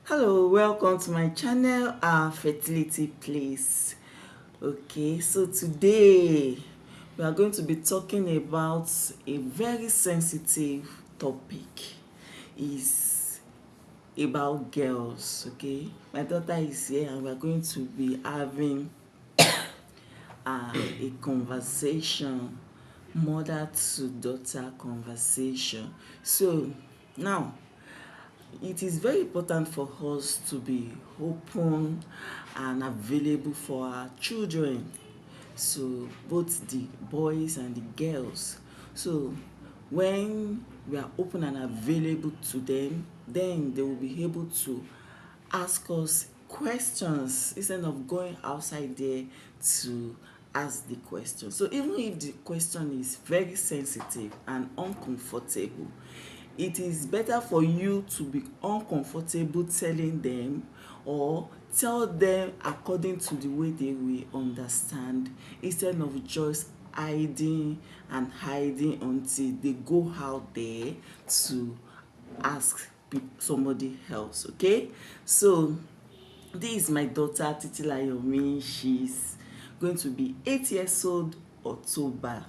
Hello, welcome to my channel, Fertility Place. Okay, so today we are going to be talking about a very sensitive topic. Is about girls. Okay, my daughter is here and we are going to be having a conversation, mother to daughter conversation. So now it is very important for us to be open and available for our children, so both the boys and the girls. So when we are open and available to them, then they will be able to ask us questions instead of going outside there to ask the question. So even if the question is very sensitive and uncomfortable, it is better for you to be uncomfortable telling them, or tell them according to the way they will understand, instead of just hiding and hiding until they go out there to ask somebody else. Okay, so this is my daughter Titilayomi. She's going to be 8 years old October.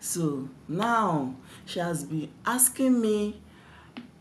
So now she has been asking me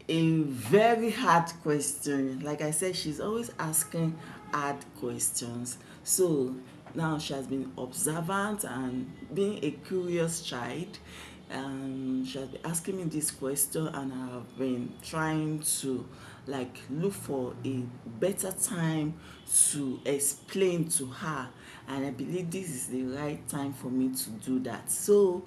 a very hard question. Like I said, she's always asking hard questions. So now she has been observant and being a curious child. She has been asking me this question, and I have been trying to look for a better time to explain to her, and I believe this is the right time for me to do that. So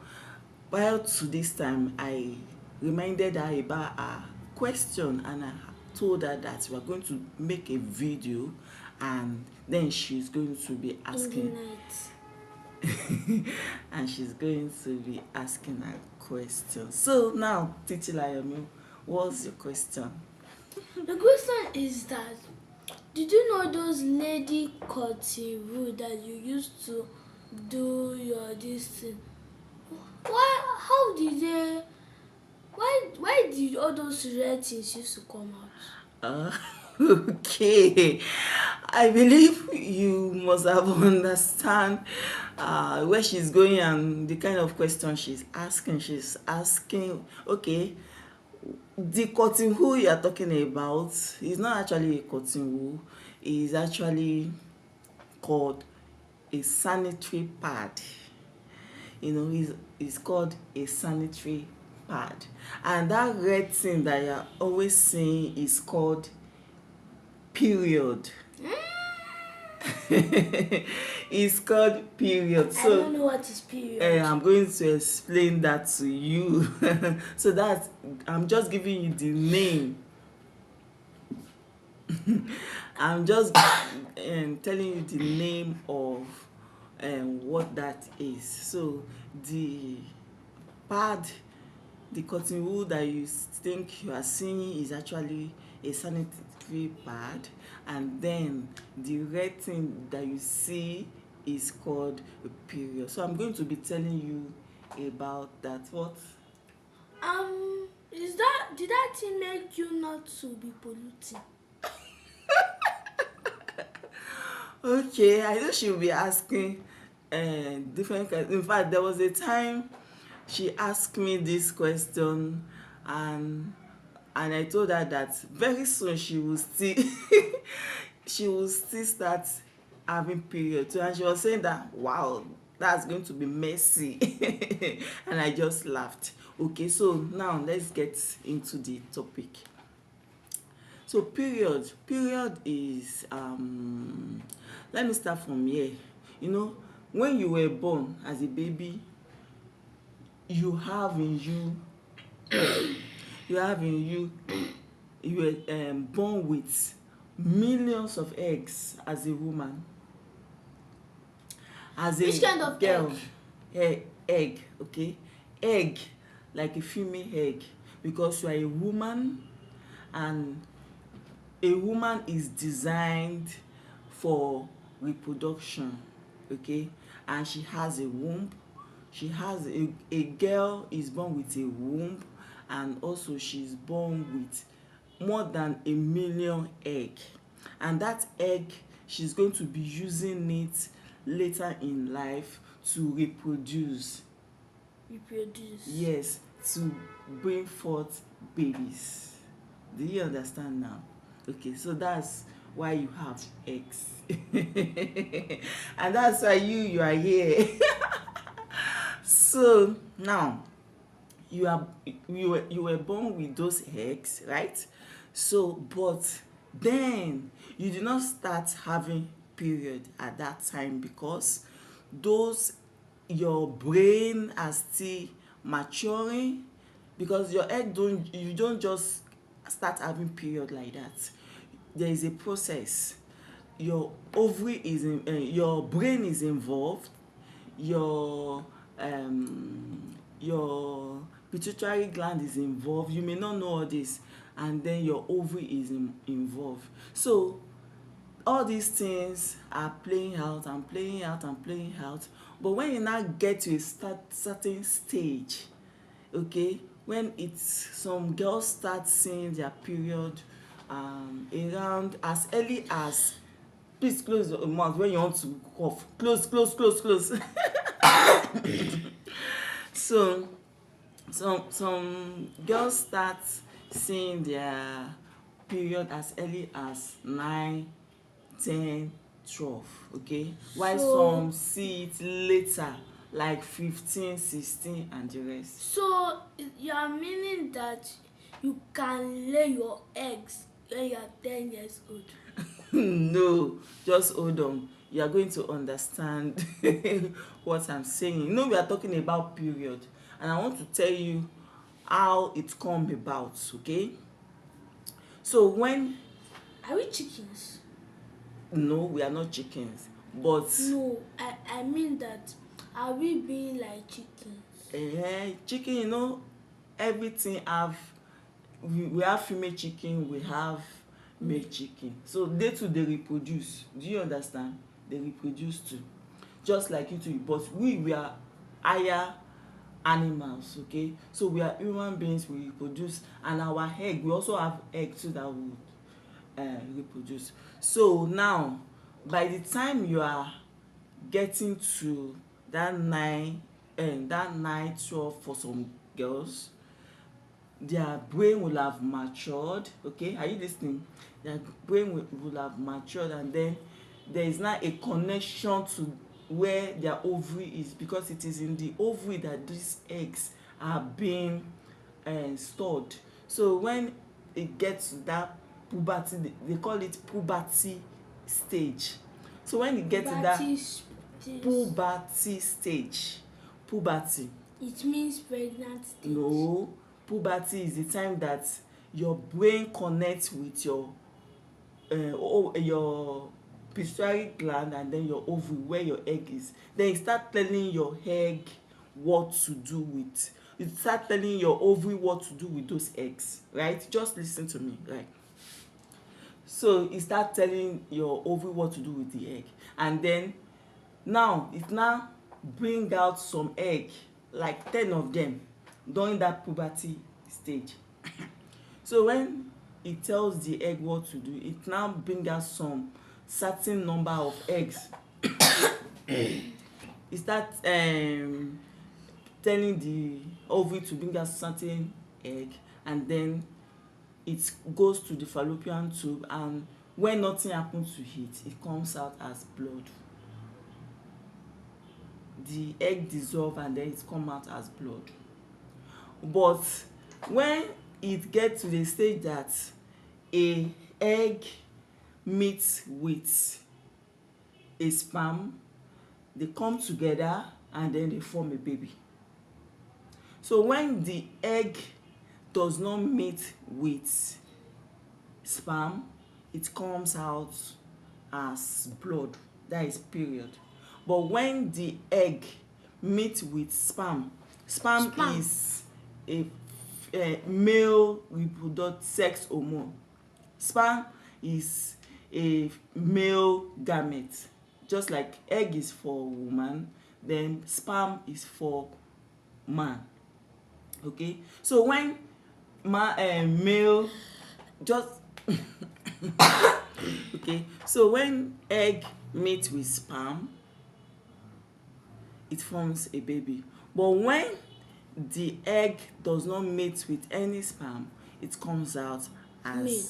prior to this time, I reminded her about her question, and I told her that we are going to make a video, and then she's going to be asking and she's going to be asking her question. So now, Titi Layomi, what's your question? The question is that, did you know those lady cutting wood that you used to do your this thing? How did they? Why did all those red things used to come out? Okay, I believe you must have understand where she's going and the kind of question she's asking. She's asking, okay, the cotton wool you are talking about is not actually a cotton wool. It's actually called a sanitary pad. It's called a sanitary pad, and that red thing that you're always seeing is called period. It's called period. I don't know what is period. I'm going to explain that to you. So that I'm just giving you the name. I'm just telling you the name of what that is. So the pad, the cotton wool that you think you are seeing is actually a sanitary pad, and then the red thing that you see is called a period. So I'm going to be telling you about that. What? Did that thing make you not to be polluting? Okay, I know she'll be asking different questions. In fact, there was a time she asked me this question, and I told her that very soon she will still she will still start having period too, and she was saying that, wow, that's going to be messy. And I just laughed. Okay, so now let's get into the topic. So period is let me start from here. When you were born as a baby, you have in you you were born with millions of eggs as a woman. As Which kind of girl, egg? egg, okay, egg, like a female egg, because you are a woman, and a woman is designed for reproduction. Okay, and she has a womb. A girl is born with a womb, and also she's born with more than 1,000,000 egg, and that egg she's going to be using it later in life to reproduce. Reproduce. Yes, to bring forth babies. Do you understand now? Okay, so that's why you have eggs. And that's why you are here. So now you were born with those eggs, right? So but then you did not start having period at that time, because those your brain are still maturing, because your egg don't you don't just start having period like that. There is a process. Your ovary is in, your brain is involved, your your pituitary gland is involved. You may not know all this, and then your ovary is involved. So all these things are playing out and playing out and playing out. But when you now get to a certain stage, okay, when it's some girls start seeing their period around as early as, please close your mouth when you want to cough, close. So some girls start seeing their period as early as 9, 10, 12. Okay, while So some see it later, like 15, 16, and the rest. so you are meaning that you can lay your eggs when you are 10 years old? No, just hold on, you are going to understand what I'm saying. You know, we are talking about period, and I want to tell you how it come about. Okay, so when, Are we chickens? no, we are not chickens, but No, I mean that, are we being like chickens? chicken, you know, everything have, we have female chicken, we have male chicken, so they too they reproduce. Do you understand? They reproduce too, just like you too, but we are higher animals. Okay, so we are human beings, we reproduce, and our egg, we also have egg too that would reproduce. So now, by the time you are getting to that 9, 12 for some girls, their brain will have matured. Okay, are you listening? Their brain will have matured, and then there is now a connection to where their ovary is, because it is in the ovary that these eggs are being stored. So when it gets to that puberty, they call it puberty stage. So when it gets to that puberty stage, puberty, It means pregnant stage. no, puberty is the time that your brain connects with your pituitary gland, and then your ovary where your egg is. Then you start telling your egg what to do with, you start telling your ovary what to do with those eggs, right? Just listen to me, right? So you start telling your ovary what to do with the egg, and then now it now bring out some egg, like 10 of them, during that puberty stage. So when it tells the egg what to do, it now bring out some certain number of eggs. It start telling the ovary to bring out certain egg, and then it goes to the fallopian tube, and when nothing happens to it, it comes out as blood. The egg dissolve, and then it come out as blood. But when it get to the stage that a egg meets with a sperm, they come together and then they form a baby. So when the egg does not meet with sperm, it comes out as blood, that is period. But when the egg meet with sperm is a male reproductive sex hormone. Sperm is a male gamete, just like egg is for woman, then sperm is for man. Okay, so when male just okay, so when egg meet with sperm, it forms a baby. But when the egg does not mate with any sperm, it comes out Male.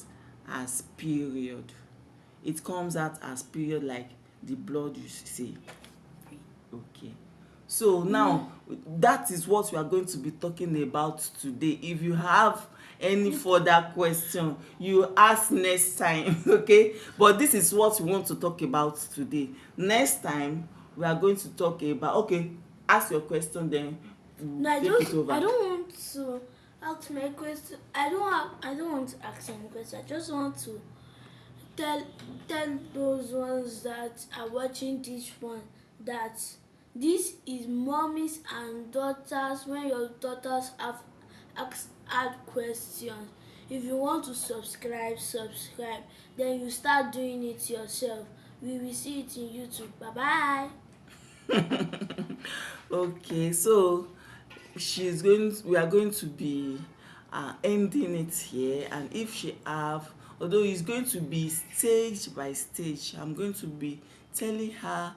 as period. It comes out as period, like the blood you see. Okay, so now that is what we are going to be talking about today. If you have any further question, you ask next time. Okay, but this is what we want to talk about today. Next time we are going to talk about, okay, ask your question, then No, we'll take it over. I don't want to ask my question. I don't want to ask any question. I just want to tell those ones that are watching this one that this is mommies and daughters. When your daughters have hard questions, if you want to subscribe, then you start doing it yourself. We will see it in YouTube. Bye bye. Okay, so we are going to be ending it here, and if she have, although it's going to be stage by stage, I'm going to be telling her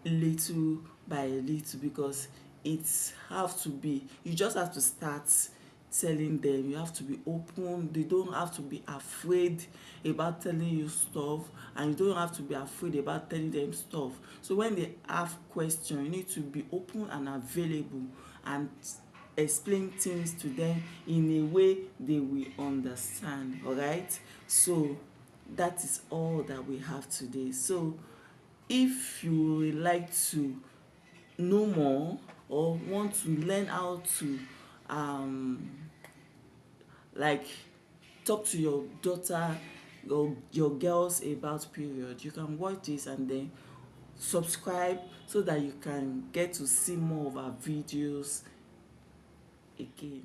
little by little, because it's have to be, you just have to start telling them. You have to be open. They don't have to be afraid about telling you stuff, and you don't have to be afraid about telling them stuff. So when they have question, you need to be open and available, and explain things to them in a way they will understand. All right, so that is all that we have today. So if you would like to know more or want to learn how to um like talk to your daughter or your girls about period, you can watch this and then subscribe so that you can get to see more of our videos again.